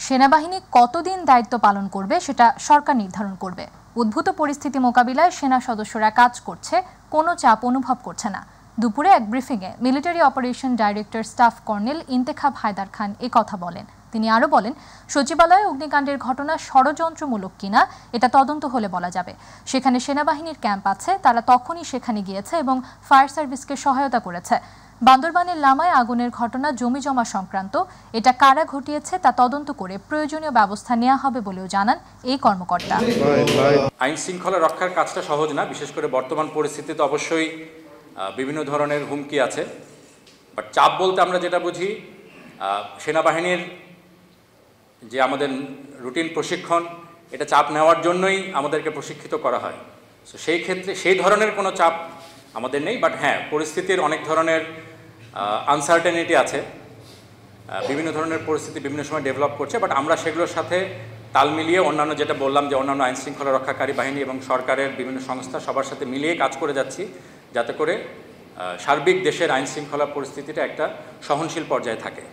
সেনাবাহিনী কতদিন দায়িত্ব পালন করবে সেটা সরকার নির্ধারণ করবে। উদ্ভূত পরিস্থিতি মোকাবিলায় সেনা সদস্যরা কাজ করছে, কোনো চাপ অনুভব করছে না। দুপুরে এক ব্রিফিংয়ে military operation director staff colonel Intekhab Haider Khan কথা বলেন। তিনি আরও বলেন, সচিবালয়ে অগ্নিকাণ্ডের ঘটনা ষড়যন্ত্রমূলক কিনা এটা তদন্ত হলে বলা যাবে। সেখানে সেনাবাহিনীর ক্যাম্প আছে, তারা তখনই সেখানে গিয়েছে এবং ফায়ার সার্ভিসকে সহায়তা করেছে। বান্দরবানের লামায় আগুনের ঘটনা জমি জমা সংক্রান্ত, এটা কারা ঘটিয়েছে তা তদন্ত করে প্রয়োজনীয় ব্যবস্থা নেওয়া হবে বলেও জানান এই কর্মকর্তা। আইন শৃঙ্খলা রক্ষার কাজটা সহজ না, বিশেষ করে বর্তমান পরিস্থিতিতে অবশ্যই বিভিন্ন ধরনের হুমকি আছে। বাট চাপ বলতে আমরা যেটা বুঝি, সেনাবাহিনীর যে আমাদের রুটিন প্রশিক্ষণ, এটা চাপ নেওয়ার জন্যই আমাদেরকে প্রশিক্ষিত করা হয়। সো সেই ক্ষেত্রে সেই ধরনের কোনো চাপ আমাদের নেই। বাট হ্যাঁ, পরিস্থিতির অনেক ধরনের আনসার্টেনিটি আছে, বিভিন্ন ধরনের পরিস্থিতি বিভিন্ন সময় ডেভেলপ করছে। বাট আমরা সেগুলোর সাথে তাল মিলিয়ে অন্যান্য যেটা বললাম যে অন্যান্য আইন শৃঙ্খলা রক্ষাকারী বাহিনী এবং সরকারের বিভিন্ন সংস্থা সবার সাথে মিলিয়ে কাজ করে যাচ্ছি, যাতে করে সার্বিক দেশের আইন শৃঙ্খলা পরিস্থিতিটা একটা সহনশীল পর্যায়ে থাকে।